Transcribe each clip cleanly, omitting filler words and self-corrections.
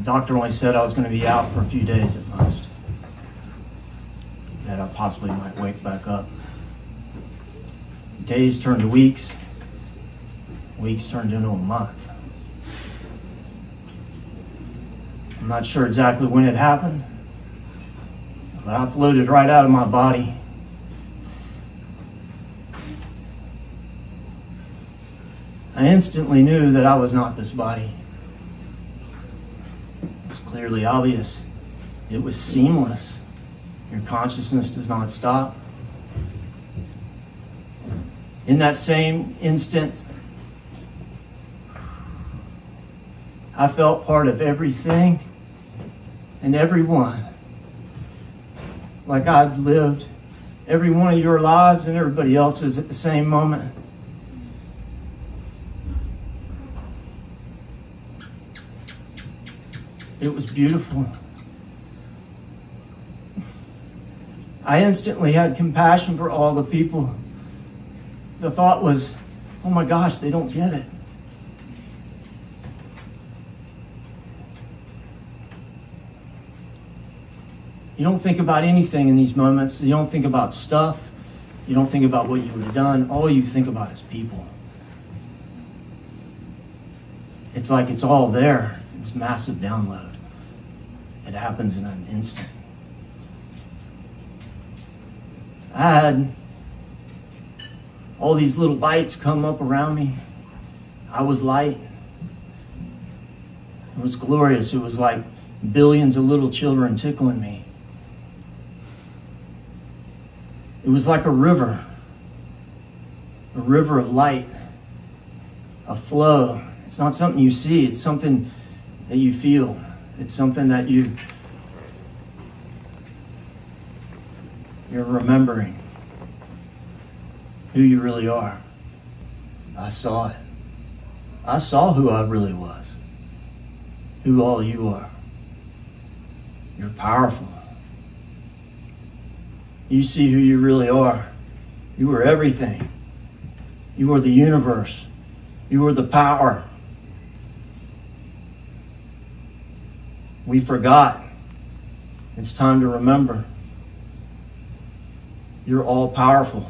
The doctor only said I was going to be out for a few days at most. That I possibly might wake back up. Days turned to weeks. Weeks turned into a month. I'm not sure exactly when it happened, but I floated right out of my body. I instantly knew that I was not this body. It was clearly obvious. It was seamless. Your consciousness does not stop. In that same instant, I felt part of everything and everyone. Like I've lived every one of your lives and everybody else's at the same moment. It was beautiful. I instantly had compassion for all the people. The thought was, oh my gosh, they don't get it. You don't think about anything in these moments. You don't think about stuff. You don't think about what you would have done. All you think about is people. It's like it's all there. This massive download. It happens in an instant. I had all these little lights come up around me. I was light. It was glorious. It was like billions of little children tickling me. It was like a river of light, a flow. It's not something you see, it's something that you feel. It's something that you're remembering who you really are. I saw it. I saw who I really was, who all you are. You're powerful. You see who you really are. You are everything. You are the universe. You are the power. We forgot. It's time to remember. You're all powerful.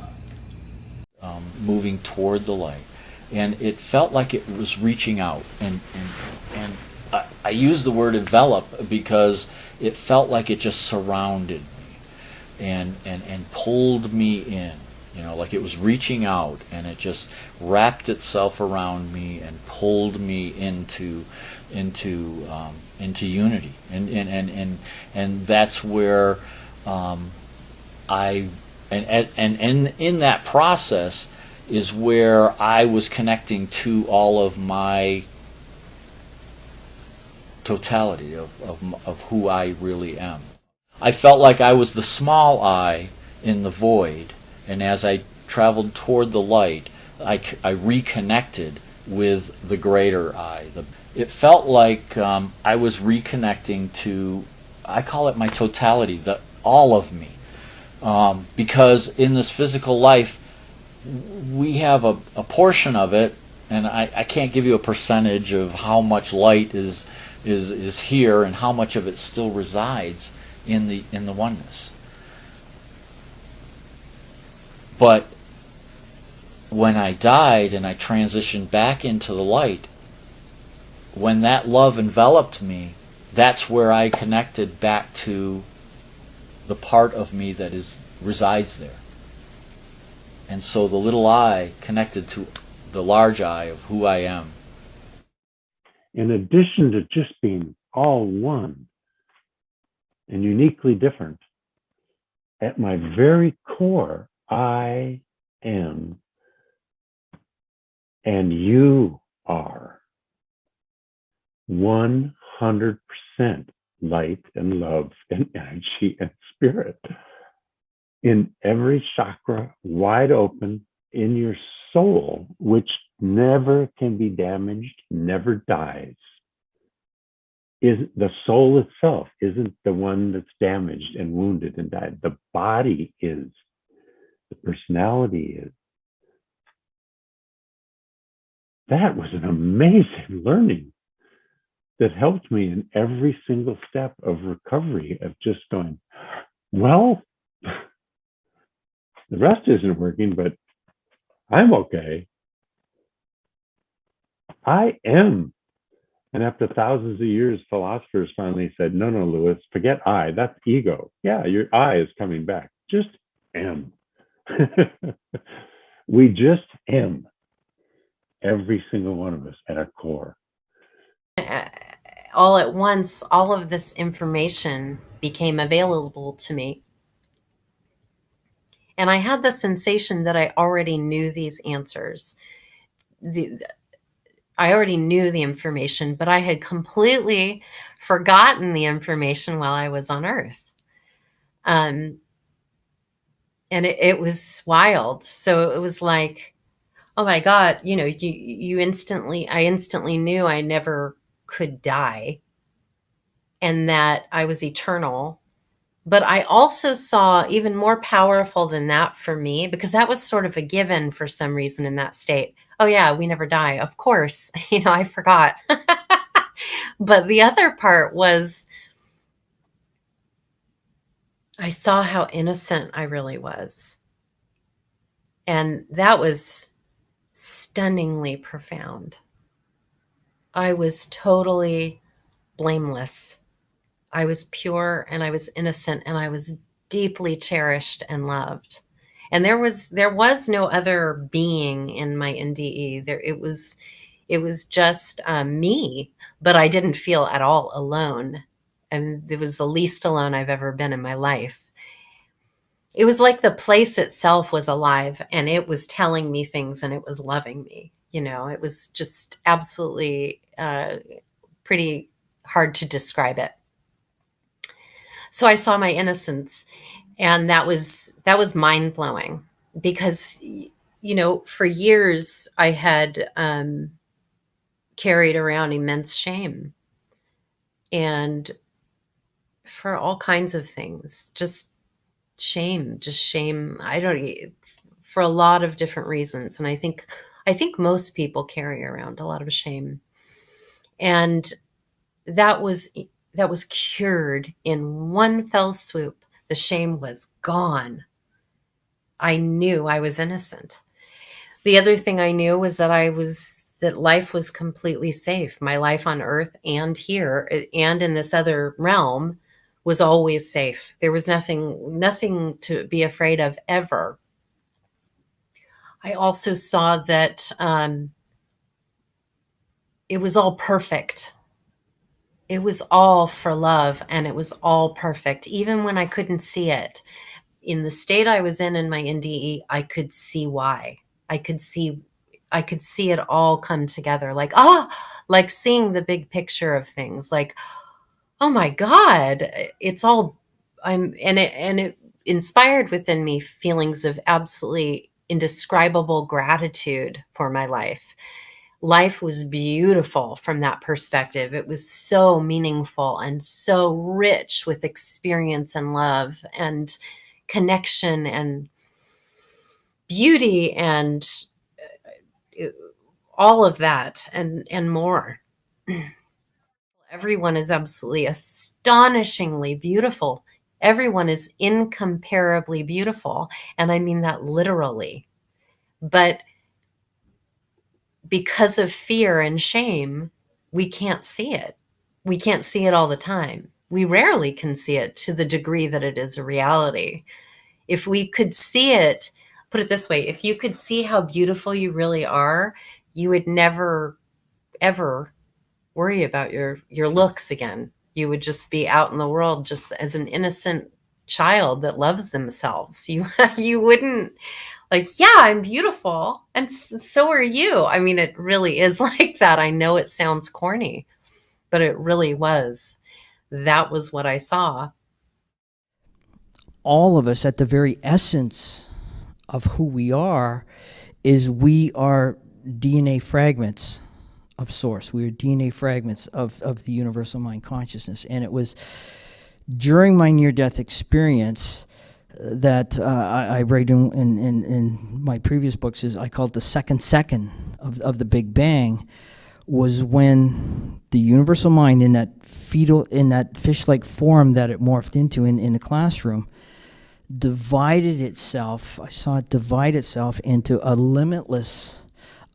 Moving toward the light. And it felt like it was reaching out. And I use the word envelop because it felt like it just surrounded me and pulled me in. You know, like it was reaching out and it just wrapped itself around me and pulled me into unity. And that's where in that process is where I was connecting to all of my totality of who I really am. I felt like I was the small I in the void, and as I traveled toward the light, I reconnected with the greater I. It felt like I was reconnecting to, I call it my totality, all of me. Because in this physical life, we have a portion of it, and I can't give you a percentage of how much light is here and how much of it still resides in the oneness. But when I died and I transitioned back into the light, when that love enveloped me, that's where I connected back to the part of me that resides there. And so the little I connected to the large I of who I am. In addition to just being all one and uniquely different, at my very core, I am and you are 100% light and love and energy and spirit. In every chakra, wide open, in your soul, which never can be damaged, never dies. The soul itself isn't the one that's damaged and wounded and died. The body is. The personality is. That was an amazing learning. that helped me in every single step of recovery, of just going, well, the rest isn't working, but I'm okay. I am. And after thousands of years, philosophers finally said, no, Lewis, forget I. That's ego. Yeah, your I is coming back. Just am. We just am. Every single one of us at our core. All at once, all of this information became available to me. And I had the sensation that I already knew these answers. I already knew the information, but I had completely forgotten the information while I was on Earth. And it was wild. So it was like, oh my God, I instantly knew I never could die and that I was eternal. But I also saw even more powerful than that for me, because that was sort of a given for some reason in that state. Oh yeah, we never die. Of course, I forgot. But the other part was I saw how innocent I really was. And that was stunningly profound. I was totally blameless. I was pure and I was innocent and I was deeply cherished and loved. And there was no other being in my NDE. It was just me, but I didn't feel at all alone. And it was the least alone I've ever been in my life. It was like the place itself was alive and it was telling me things and it was loving me. It was just absolutely pretty hard to describe it. So I saw my innocence, and that was mind-blowing, because, for years I had carried around immense shame, and for all kinds of things, just shame, for a lot of different reasons. And I think most people carry around a lot of shame. And that was cured in one fell swoop. The shame was gone. I knew I was innocent. The other thing I knew was that that life was completely safe. My life on Earth and here and in this other realm was always safe. There was nothing to be afraid of ever. I also saw that it was all perfect. It was all for love, and it was all perfect. Even when I couldn't see it, in the state I was in my NDE, I could see why. I could see it all come together. Like seeing the big picture of things. Like, oh my God, it's all. It inspired within me feelings of absolutely indescribable gratitude for my life. Life was beautiful from that perspective. It was so meaningful and so rich with experience and love and connection and beauty and all of that and more. Everyone is absolutely astonishingly beautiful. Everyone is incomparably beautiful. And I mean that literally. But because of fear and shame, we can't see it. We can't see it all the time. We rarely can see it to the degree that it is a reality. If we could see it, put it this way, if you could see how beautiful you really are, you would never, ever worry about your looks again. You would just be out in the world just as an innocent child that loves themselves. You wouldn't, like, yeah, I'm beautiful, and so are you. I mean, it really is like that. I know it sounds corny, but it really was. That was what I saw. All of us, at the very essence of who we are, is we are DNA fragments of Source. We are DNA fragments of the universal mind consciousness. And it was during my near-death experience that I write in my previous books, is I call it the second of the Big Bang, was when the universal mind, in that fish-like form that it morphed into in the classroom, divided itself. I saw it divide itself into a limitless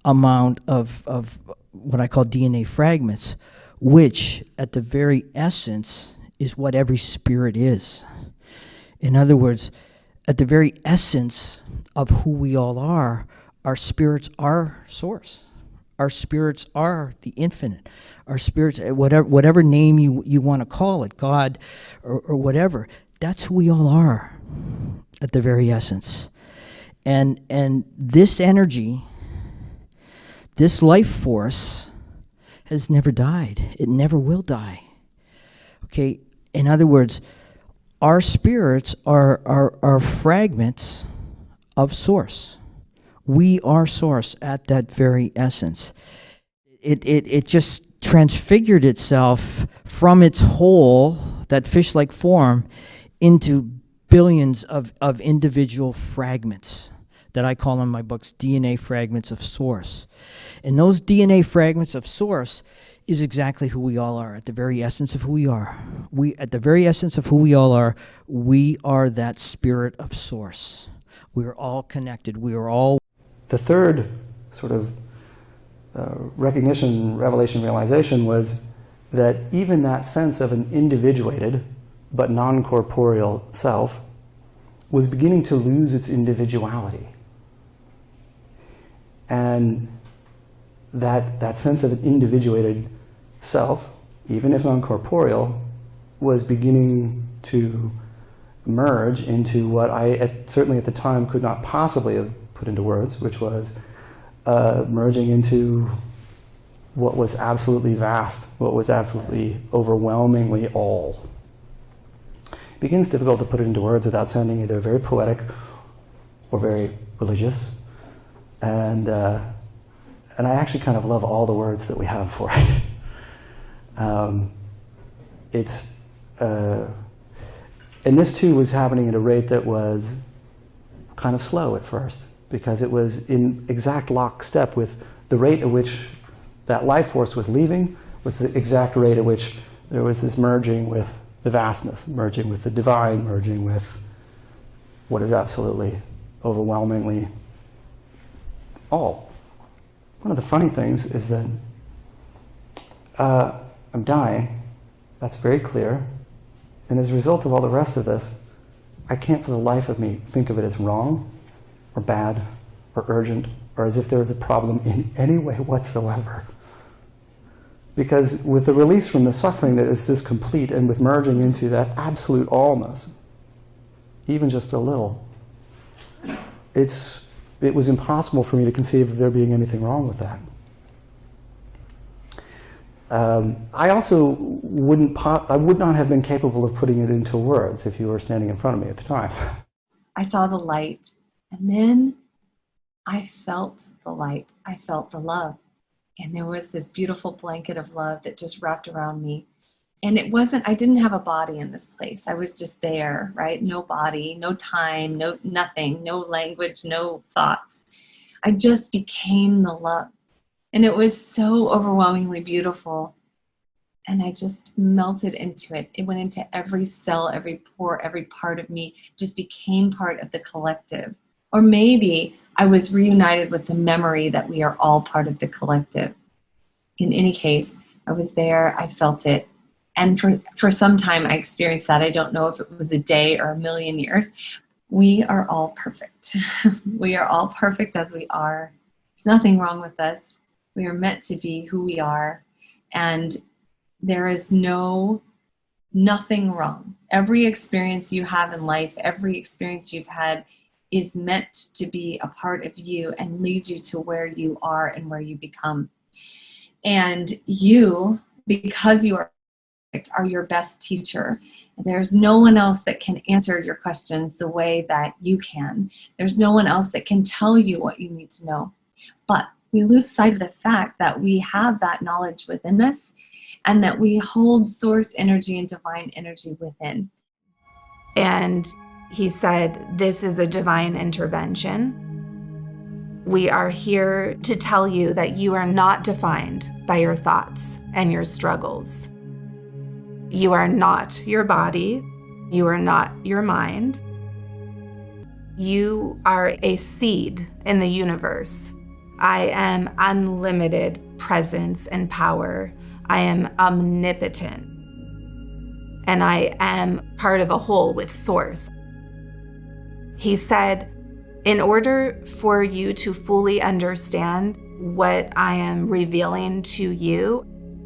amount of what I call DNA fragments, which at the very essence is what every spirit is. In other words, at the very essence of who we all are, our spirits are source. Our spirits are the infinite. Our spirits, whatever name you want to call it, God or whatever, that's who we all are at the very essence. And this energy, this life force, has never died. It never will die. Okay? In other words, our spirits are fragments of source. We are source at that very essence. It just transfigured itself from its whole, that fish-like form, into billions of individual fragments that I call in my books DNA fragments of source. And those DNA fragments of source is exactly who we all are, at the very essence of who we are. At the very essence of who we all are, we are that spirit of source. We are all connected. We are all... The third sort of recognition, revelation, realization was that even that sense of an individuated but non-corporeal self was beginning to lose its individuality. And that sense of an individuated self, even if non-corporeal, was beginning to merge into what I, certainly at the time, could not possibly have put into words, which was merging into what was absolutely vast, what was absolutely overwhelmingly all. It begins difficult to put it into words without sounding either very poetic or very religious. And I actually kind of love all the words that we have for it. And this too was happening at a rate that was kind of slow at first, because it was in exact lockstep with the rate at which that life force was leaving, was the exact rate at which there was this merging with the vastness, merging with the divine, merging with what is absolutely, overwhelmingly all. One of the funny things is that I'm dying, that's very clear, and as a result of all the rest of this, I can't for the life of me think of it as wrong, or bad, or urgent, or as if there is a problem in any way whatsoever. Because with the release from the suffering that is this complete, and with merging into that absolute allness, even just a little, it was impossible for me to conceive of there being anything wrong with that. I also I would not have been capable of putting it into words if you were standing in front of me at the time. I saw the light, and then I felt the light. I felt the love. And there was this beautiful blanket of love that just wrapped around me. And I didn't have a body in this place. I was just there, right? No body, no time, no nothing, no language, no thoughts. I just became the love. And it was so overwhelmingly beautiful. And I just melted into it. It went into every cell, every pore, every part of me, just became part of the collective. Or maybe I was reunited with the memory that we are all part of the collective. In any case, I was there, I felt it. And for some time I experienced that. I don't know if it was a day or a million years. We are all perfect. We are all perfect as we are. There's nothing wrong with us. We are meant to be who we are. And there is nothing wrong. Every experience you have in life, every experience you've had is meant to be a part of you and lead you to where you are and where you become. And you, because you are your best teacher. There's no one else that can answer your questions the way that you can. There's no one else that can tell you what you need to know. But we lose sight of the fact that we have that knowledge within us and that we hold source energy and divine energy within. And he said, this is a divine intervention. We are here to tell you that you are not defined by your thoughts and your struggles. You are not your body. You are not your mind. You are a seed in the universe. I am unlimited presence and power. I am omnipotent. And I am part of a whole with Source. He said, in order for you to fully understand what I am revealing to you,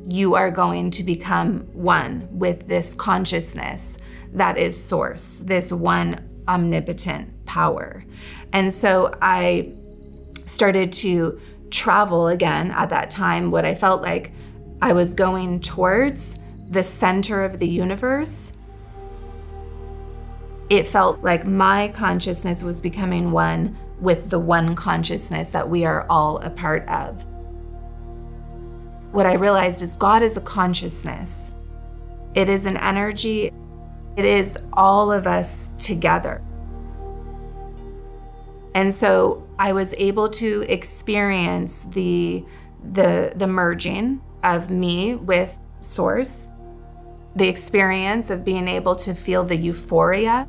you are going to become one with this consciousness that is Source, this one omnipotent power. And so I started to travel again at that time, what I felt like I was going towards the center of the universe. It felt like my consciousness was becoming one with the one consciousness that we are all a part of. What I realized is God is a consciousness. It is an energy. It is all of us together. And so I was able to experience the merging of me with Source, the experience of being able to feel the euphoria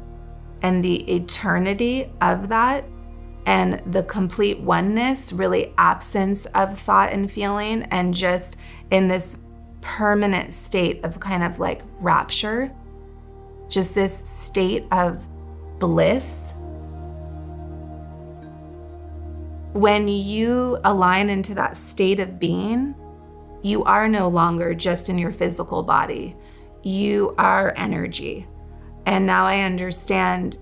and the eternity of that, and the complete oneness, really absence of thought and feeling, and just in this permanent state of kind of like rapture, just this state of bliss. When you align into that state of being, you are no longer just in your physical body. You are energy. And now I understand,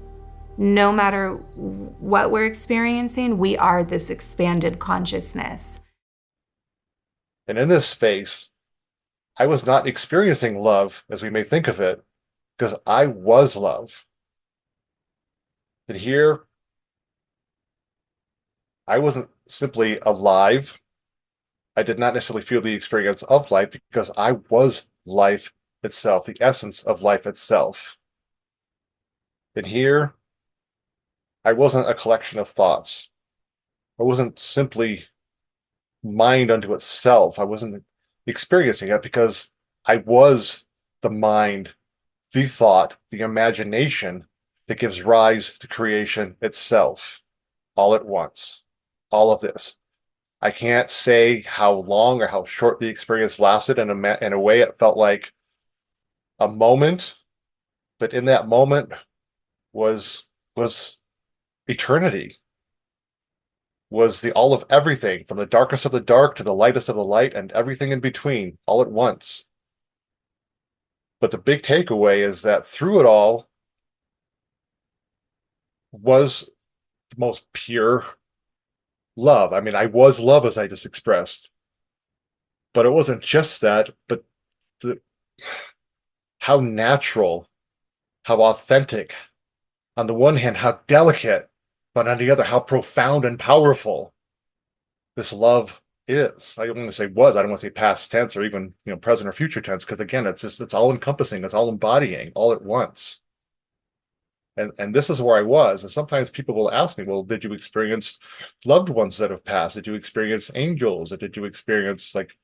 no matter what we're experiencing, we are this expanded consciousness. And in this space, I was not experiencing love as we may think of it, because I was love. And here, I wasn't simply alive. I did not necessarily feel the experience of life, because I was life itself, the essence of life itself. And here, I wasn't a collection of thoughts. I wasn't simply mind unto itself. I wasn't experiencing it, because I was the mind, the thought, the imagination that gives rise to creation itself, all at once. All of this. I can't say how long or how short the experience lasted. In a way, it felt like a moment, but in that moment was eternity. Was the all of everything, from the darkest of the dark to the lightest of the light, and everything in between, all at once. But the big takeaway is that through it all was the most pure love. I mean, I was love, as I just expressed. But it wasn't just that, but how natural, how authentic, on the one hand, how delicate, but on the other, how profound and powerful this love is. I don't want to say was, I don't want to say past tense or even present or future tense, because again, it's all encompassing, it's all embodying, all at once. And this is where I was. And sometimes people will ask me, well, did you experience loved ones that have passed? Did you experience angels? Or did you experience, like,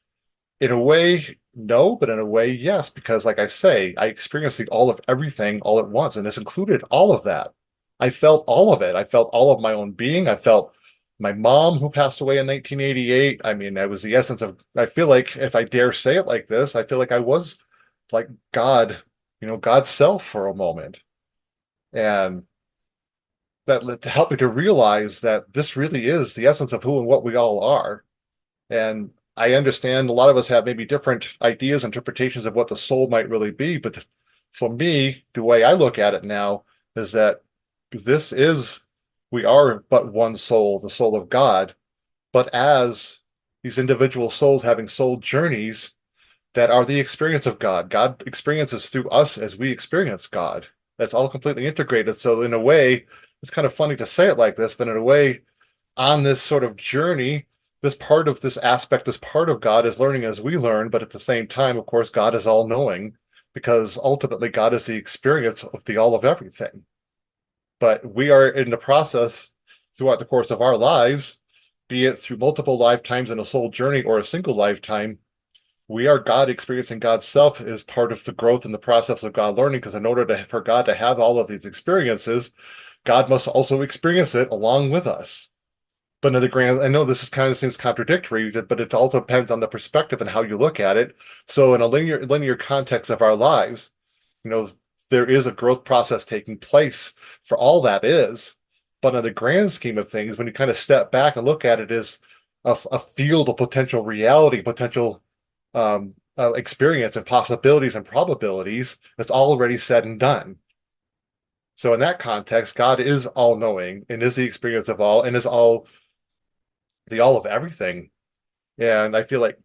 in a way, no, but in a way, yes, because like I say, I experienced all of everything all at once. And this included all of that. I felt all of it. I felt all of my own being. I felt my mom, who passed away in 1988. I mean, that was the essence of, I feel like, if I dare say it like this, I feel like I was like God, God's self for a moment. And that helped me to realize that this really is the essence of who and what we all are. And I understand a lot of us have maybe different ideas, interpretations of what the soul might really be. But for me, the way I look at it now is that we are but one soul, the soul of God, but as these individual souls having soul journeys that are the experience of God. God experiences through us as we experience God. That's all completely integrated. So in a way, it's kind of funny to say it like this, but in a way, on this sort of journey, this part of this aspect, this part of God is learning as we learn, but at the same time, of course, God is all-knowing, because ultimately God is the experience of the all of everything. But we are in the process throughout the course of our lives be it through multiple lifetimes in a soul journey or a single lifetime, we are God experiencing God's self is part of the growth in the process of God learning, because in order for God to have all of these experiences, God must also experience it along with us. But in the grand, I know this is kind of seems contradictory, but it also depends on the perspective and how you look at it. So in a linear context of our lives, there is a growth process taking place for all that is. But in the grand scheme of things, when you kind of step back and look at it as a field of potential reality, potential experience and possibilities and probabilities, that's already said and done. So in that context, God is all-knowing and is the experience of all and is the all of everything. And I feel like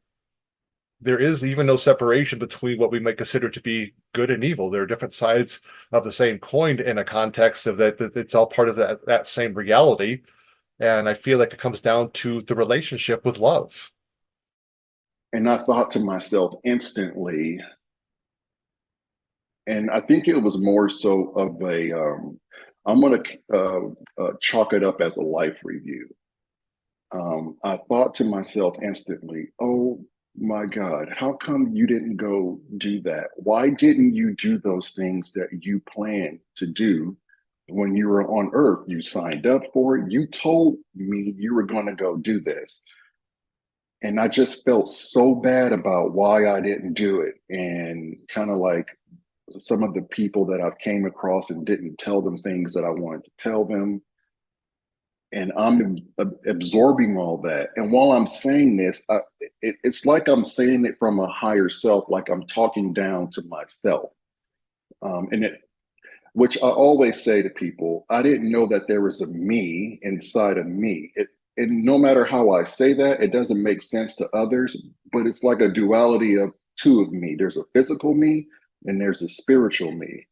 there is even no separation between what we might consider to be good and evil. There are different sides of the same coin in a context of that it's all part of that same reality. And I feel like it comes down to the relationship with love. And I thought to myself instantly, and I think it was more so of a, I'm going to chalk it up as a life review. I thought to myself instantly, oh my God, how come you didn't go do that? Why didn't you do those things that you planned to do when you were on Earth? You signed up for it. You told me you were going to go do this. And I just felt so bad about why I didn't do it. And kind of like some of the people that I've came across and didn't tell them things that I wanted to tell them. And I'm absorbing all that. And while I'm saying this, it's like I'm saying it from a higher self, like I'm talking down to myself. Which I always say to people, I didn't know that there was a me inside of me. And no matter how I say that, it doesn't make sense to others, but it's like a duality of two of me. There's a physical me and there's a spiritual me.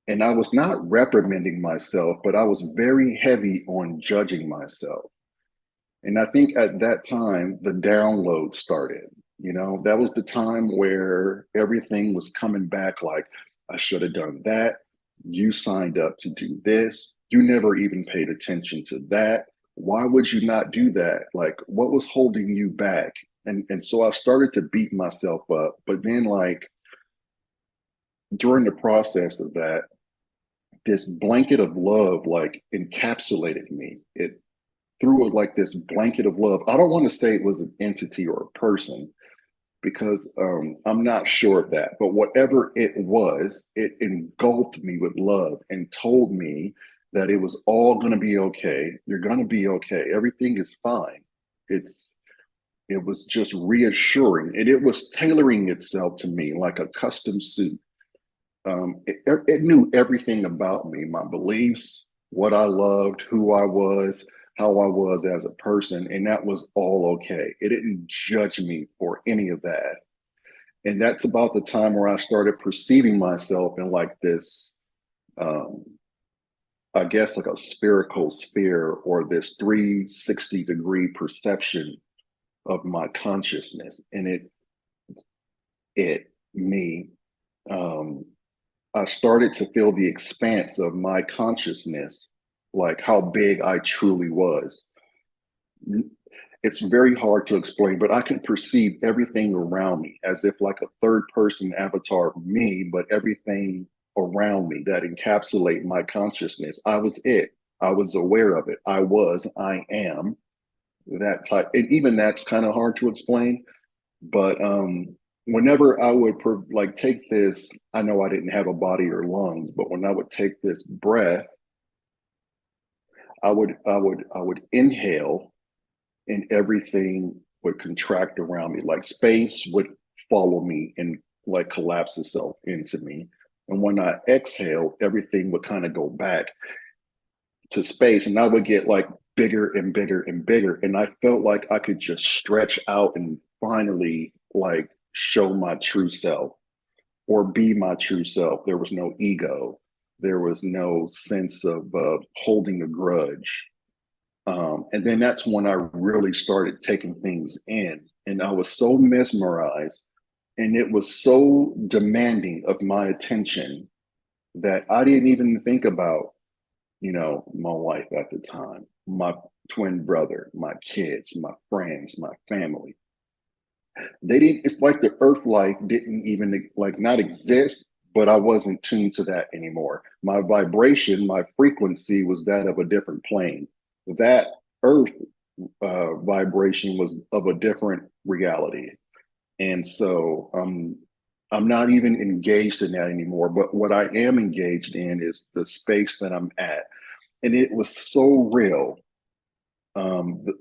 And I was not reprimanding myself, but I was very heavy on judging myself. And I think at that time, the download started. That was the time where everything was coming back like, I should have done that. You signed up to do this. You never even paid attention to that. Why would you not do that? Like, what was holding you back? And so I started to beat myself up. But then, like, during the process of that, this blanket of love like encapsulated me. It threw it like this blanket of love. I don't want to say it was an entity or a person because I'm not sure of that. But whatever it was, it engulfed me with love and told me that it was all going to be okay. You're going to be okay. Everything is fine. It was just reassuring, and it was tailoring itself to me like a custom suit. It knew everything about me, my beliefs, what I loved, who I was, how I was as a person, and that was all okay. It didn't judge me for any of that. And that's about the time where I started perceiving myself in like this, I guess like a spherical sphere or this 360-degree perception of my consciousness. And I started to feel the expanse of my consciousness, like how big I truly was. It's very hard to explain, but I can perceive everything around me as if like a third person avatar of me, but everything around me that encapsulate my consciousness. I was it. I was aware of it. I am that type. And even that's kind of hard to explain. But whenever I would like take this, I know I didn't have a body or lungs, but when I would take this breath, I would inhale, and everything would contract around me. Like space would follow me and like collapse itself into me. And when I exhale, everything would kind of go back to space, and I would get like bigger and bigger and bigger. And I felt like I could just stretch out and finally like show my true self or be my true self. There was no ego. There was no sense of holding a grudge. And then that's when I really started taking things in. And I was so mesmerized, and it was so demanding of my attention that I didn't even think about, my wife at the time, my twin brother, my kids, my friends, my family. They didn't, it's like the earth life didn't even like not exist, but I wasn't tuned to that anymore. My vibration, my frequency was that of a different plane. That earth vibration was of a different reality. And so I'm not even engaged in that anymore. But what I am engaged in is the space that I'm at. And it was so real.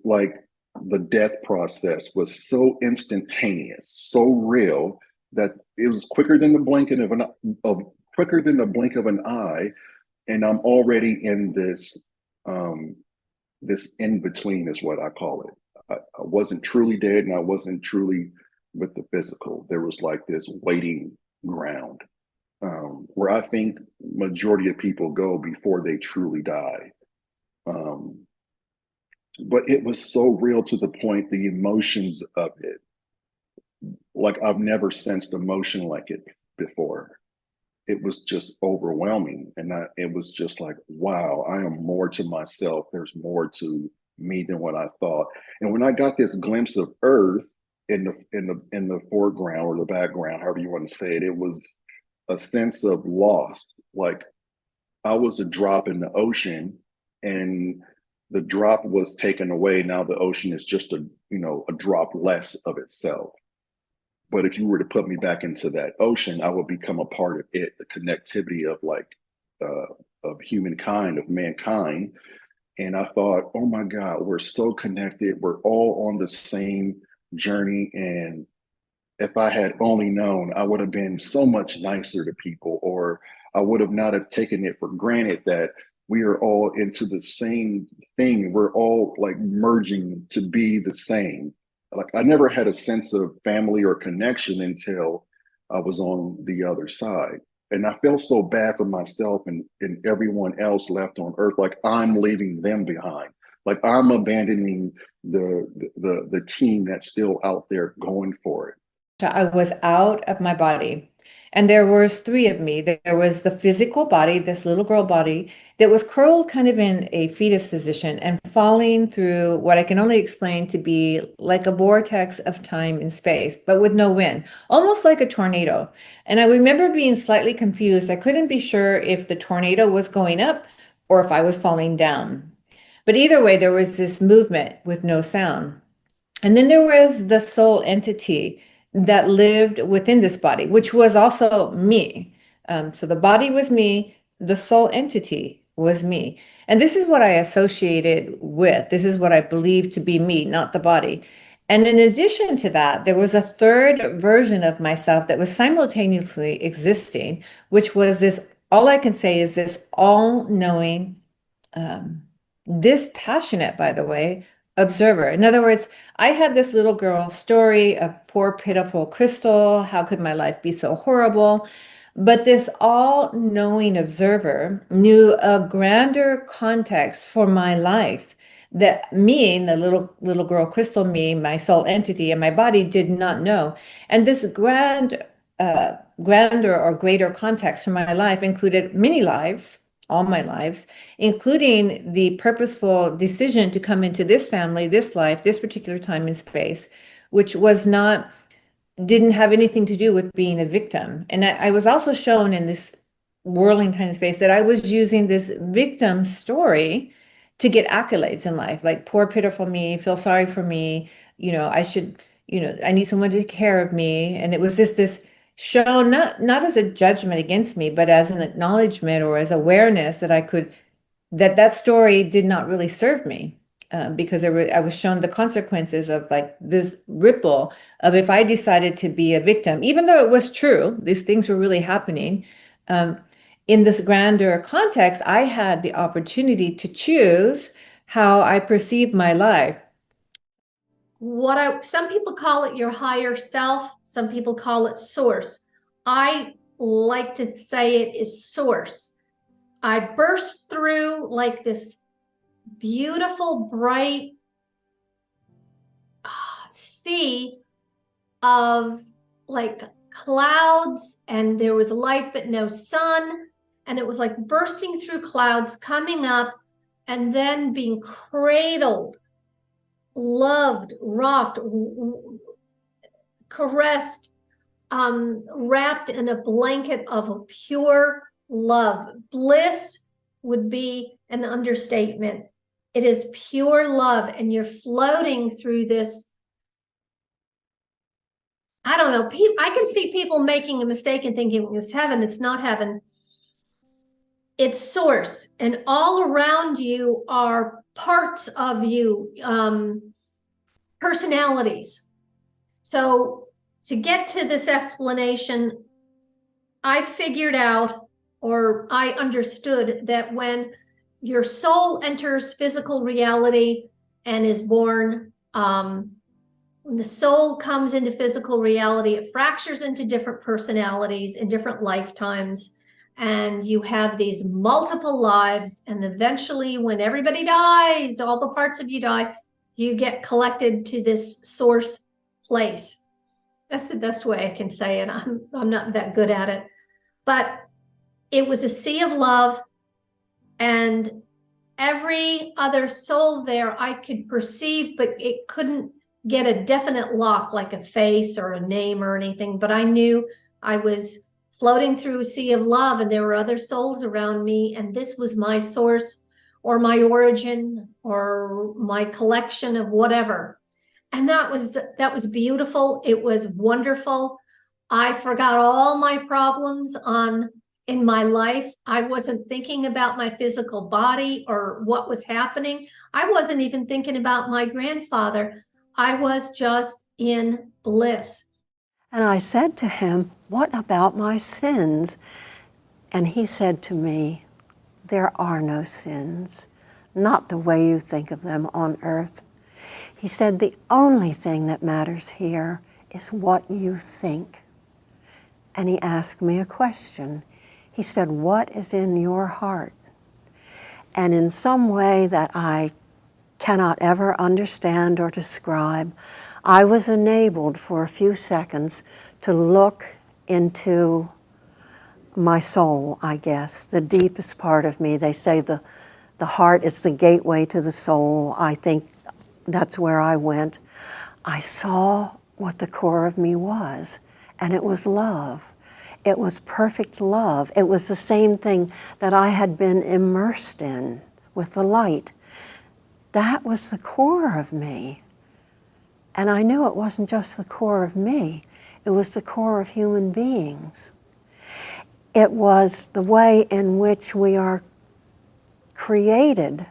Like the death process was so instantaneous, so real that it was quicker than the blink of quicker than the blink of an eye, and I'm already in this this in between is what I call it. I wasn't truly dead, and I wasn't truly with the physical. There was like this waiting ground where I think majority of people go before they truly die. But it was so real to the point, the emotions of it, like I've never sensed emotion like it before. It was just overwhelming. And it was just like, wow, I am more to myself. There's more to me than what I thought. And when I got this glimpse of Earth in the foreground or the background, however you want to say it, it was a sense of loss. Like I was a drop in the ocean, and the drop was taken away. Now the ocean is just a drop less of itself. But if you were to put me back into that ocean, I would become a part of it, the connectivity of of humankind, of mankind. And I thought, oh my God, we're so connected. We're all on the same journey. And if I had only known, I would have been so much nicer to people, or I would have not have taken it for granted that we are all into the same thing. We're all like merging to be the same. Like I never had a sense of family or connection until I was on the other side. And I felt so bad for myself and everyone else left on earth. Like I'm leaving them behind. Like I'm abandoning the team that's still out there going for it. I was out of my body. And there was three of me. There was the physical body, this little girl body, that was curled kind of in a fetus position and falling through what I can only explain to be like a vortex of time and space, but with no wind, almost like a tornado. And I remember being slightly confused. I couldn't be sure if the tornado was going up or if I was falling down. But either way, there was this movement with no sound. And then there was the soul entity that lived within this body, which was also me. So the body was me, the soul entity was me. And this is what I associated with. This is what I believed to be me, not the body. And in addition to that, there was a third version of myself that was simultaneously existing, which was this, all I can say is this all-knowing, dispassionate, by the way, observer. In other words, I had this little girl story of poor, pitiful Chrystal. How could my life be so horrible? But this all-knowing observer knew a grander context for my life that me, the little girl Chrystal, me, my soul entity, and my body did not know. And this grander or greater context for my life included many lives, all my lives, including the purposeful decision to come into this family, this life, this particular time and space, which didn't have anything to do with being a victim. And I was also shown in this whirling time and space that I was using this victim story to get accolades in life, like poor, pitiful me, feel sorry for me, I should, I need someone to take care of me. And it was just this shown not as a judgment against me, but as an acknowledgement or as awareness that that story did not really serve me, because I was shown the consequences of like this ripple of if I decided to be a victim, even though it was true, these things were really happening. In this grander context, I had the opportunity to choose how I perceived my life. Some people call it your higher self, some people call it source. I like to say it is source. I burst through like this beautiful, bright sea of like clouds, and there was light but no sun, and it was like bursting through clouds, coming up and then being cradled, loved, rocked, caressed, wrapped in a blanket of pure love. Bliss would be an understatement. It is pure love, and you're floating through this. I don't know. I can see people making a mistake and thinking it's heaven. It's not heaven. It's source, and all around you are parts of you, personalities. So to get to this explanation, I figured out, or I understood, that when your soul enters physical reality and is born, when the soul comes into physical reality, it fractures into different personalities in different lifetimes, and you have these multiple lives, and eventually when everybody dies, all the parts of you die, you get collected to this source place. That's the best way I can say it. I'm not that good at it, but it was a sea of love, and every other soul there I could perceive, but it couldn't get a definite lock like a face or a name or anything. But I knew I was floating through a sea of love, and there were other souls around me, and this was my source or my origin or my collection of whatever. And that was beautiful. It was wonderful. I forgot all my problems in my life. I wasn't thinking about my physical body or what was happening. I wasn't even thinking about my grandfather. I was just in bliss. And I said to him, "What about my sins?" And he said to me, "There are no sins, not the way you think of them on earth." He said, "The only thing that matters here is what you think." And he asked me a question. He said, "What is in your heart?" And in some way that I cannot ever understand or describe, I was enabled for a few seconds to look into my soul, I guess, the deepest part of me. They say the heart is the gateway to the soul. I think that's where I went. I saw what the core of me was, and it was love. It was perfect love. It was the same thing that I had been immersed in with the light. That was the core of me. And I knew it wasn't just the core of me, it was the core of human beings. It was the way in which we are created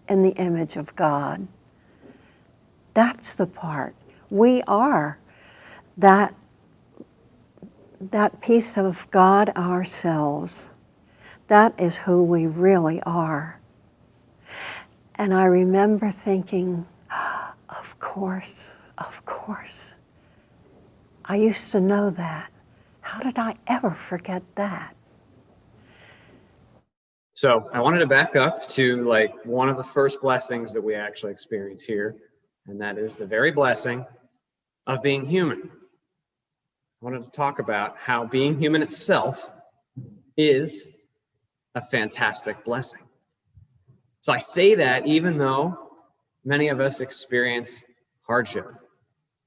in the image of God. That's the part. We are that piece of God ourselves. That is who we really are. And I remember thinking, of course. I used to know that. How did I ever forget that? So I wanted to back up to one of the first blessings that we actually experience here, and that is the very blessing of being human. I wanted to talk about how being human itself is a fantastic blessing. So I say that even though many of us experience hardship.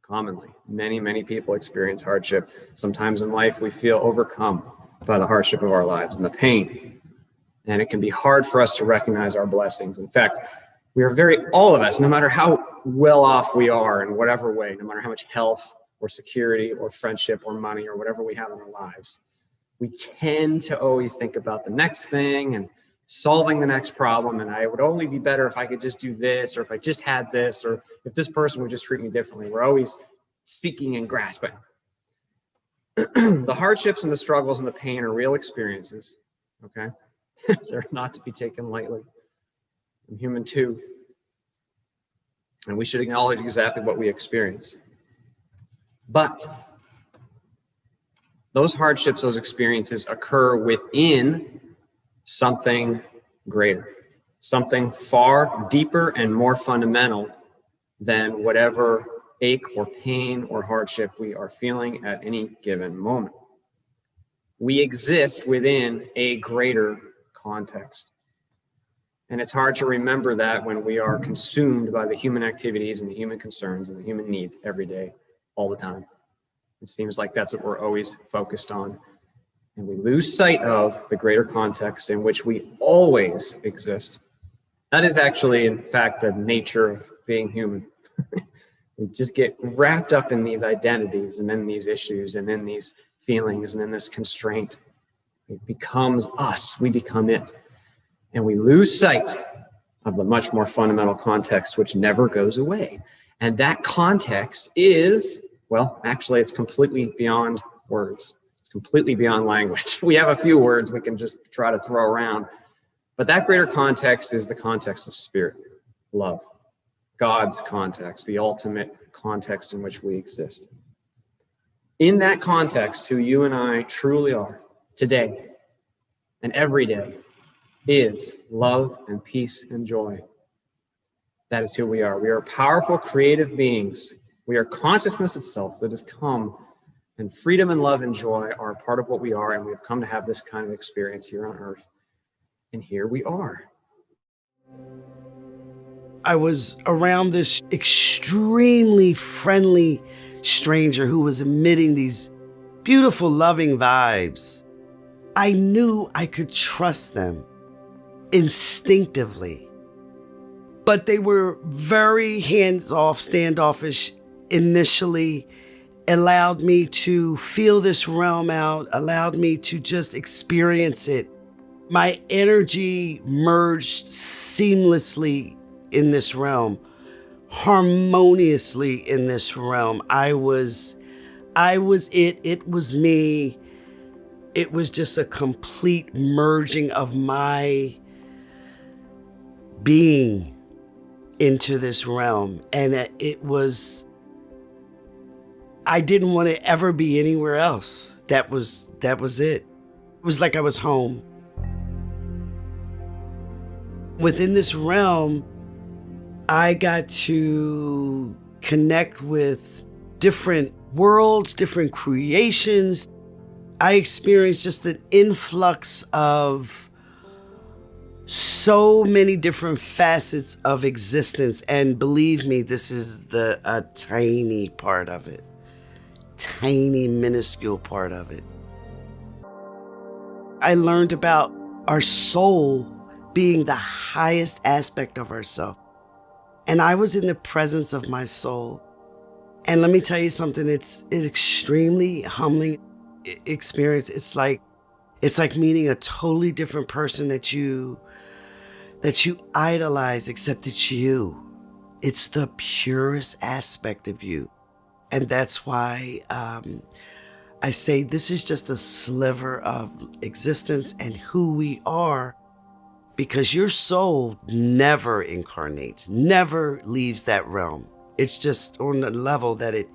Commonly, many people experience hardship. Sometimes in life we feel overcome by the hardship of our lives and the pain. And it can be hard for us to recognize our blessings. In fact, all of us, no matter how well off we are in whatever way, no matter how much health or security or friendship or money or whatever we have in our lives, we tend to always think about the next thing and solving the next problem. And I would only be better if I could just do this, or if I just had this, or if this person would just treat me differently. We're always seeking and grasping. The hardships and the struggles and the pain are real experiences, okay? They're not to be taken lightly. I'm human too. And we should acknowledge exactly what we experience. But those hardships, those experiences occur within something greater, something far deeper and more fundamental than whatever ache or pain or hardship we are feeling at any given moment. We exist within a greater context. And it's hard to remember that when we are consumed by the human activities and the human concerns and the human needs every day, all the time. It seems like that's what we're always focused on. And we lose sight of the greater context in which we always exist. That is actually, in fact, the nature of being human. We just get wrapped up in these identities and in these issues and in these feelings and in this constraint. It becomes us, we become it. And we lose sight of the much more fundamental context, which never goes away. And that context is, well, actually, it's completely beyond words. It's completely beyond language. We have a few words we can just try to throw around. But that greater context is the context of spirit, love, God's context, the ultimate context in which we exist. In that context, who you and I truly are today and every day is love and peace and joy. That is who we are. We are powerful, creative beings. We are consciousness itself that has come, and freedom and love and joy are a part of what we are, and we've come to have this kind of experience here on earth. And here we are. I was around this extremely friendly stranger who was emitting these beautiful, loving vibes. I knew I could trust them instinctively, but they were very hands-off, standoffish initially, allowed me to feel this realm out, allowed me to just experience it. My energy merged seamlessly in this realm, harmoniously in this realm. I was it was me. It was just a complete merging of my being into this realm. And I didn't want to ever be anywhere else. That was it. It was like I was home. Within this realm, I got to connect with different worlds, different creations. I experienced just an influx of so many different facets of existence. And believe me, this is a tiny part of it. Tiny, minuscule part of it. I learned about our soul being the highest aspect of ourselves. And I was in the presence of my soul. And let me tell you something, it's an extremely humbling experience. It's like meeting a totally different person that you idolize, except it's you. It's the purest aspect of you. And that's why I say this is just a sliver of existence and who we are, because your soul never incarnates, never leaves that realm. It's just on the level that it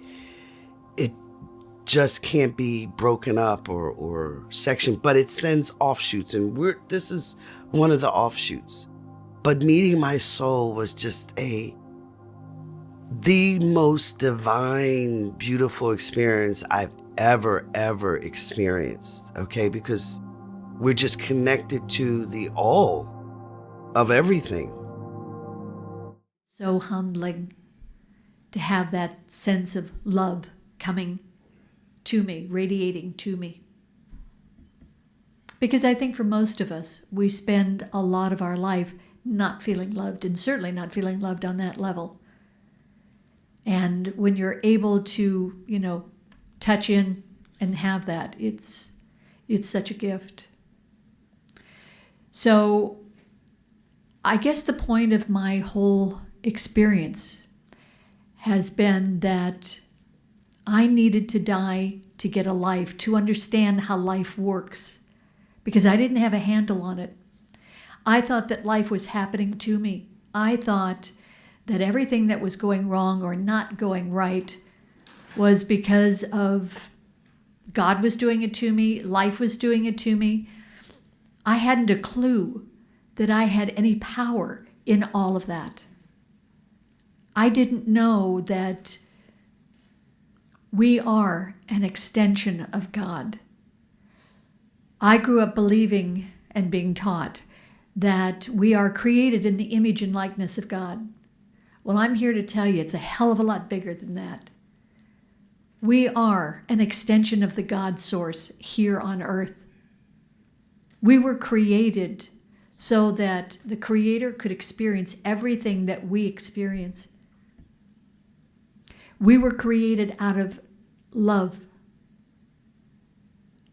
just can't be broken up or sectioned, but it sends offshoots, and this is one of the offshoots. But meeting my soul was just the most divine, beautiful experience I've ever experienced, okay? Because we're just connected to the all of everything. So humbling to have that sense of love coming to me, radiating to me. Because I think for most of us, we spend a lot of our life not feeling loved, and certainly not feeling loved on that level. And when you're able to, touch in and have that, it's such a gift. So I guess the point of my whole experience has been that I needed to die to get a life, to understand how life works, because I didn't have a handle on it. I thought that life was happening to me. I thought that everything that was going wrong or not going right was because of God was doing it to me, life was doing it to me. I hadn't a clue that I had any power in all of that. I didn't know that we are an extension of God. I grew up believing and being taught that we are created in the image and likeness of God. Well, I'm here to tell you it's a hell of a lot bigger than that. We are an extension of the God source here on earth. We were created so that the Creator could experience everything that we experience. We were created out of love.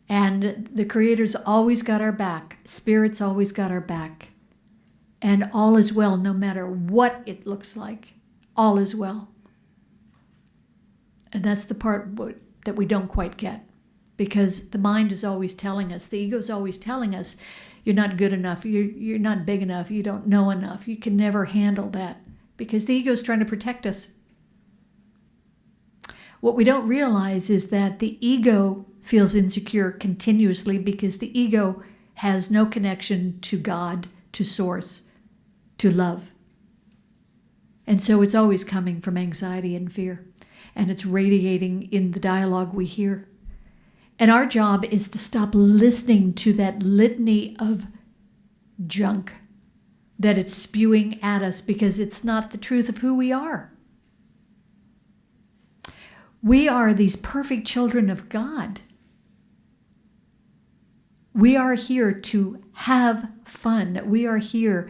And the Creator's always got our back. Spirit's always got our back. And all is well, no matter what it looks like. All is well. And that's the part that we don't quite get. Because the mind is always telling us, the ego's always telling us, you're not good enough, you're not big enough, you don't know enough, you can never handle that. Because the ego's trying to protect us. What we don't realize is that the ego feels insecure continuously because the ego has no connection to God, to source, to love. And so it's always coming from anxiety and fear. And it's radiating in the dialogue we hear. And our job is to stop listening to that litany of junk that it's spewing at us because it's not the truth of who we are. We are these perfect children of God. We are here to have fun. We are here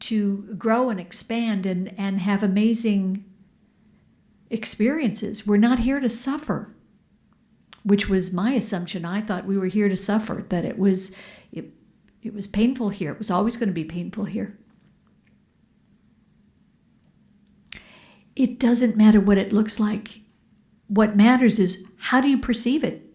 to grow and expand and have amazing experiences. We're not here to suffer, which was my assumption. I thought we were here to suffer, that it was painful here. It was always going to be painful here. It doesn't matter what it looks like. What matters is, how do you perceive it?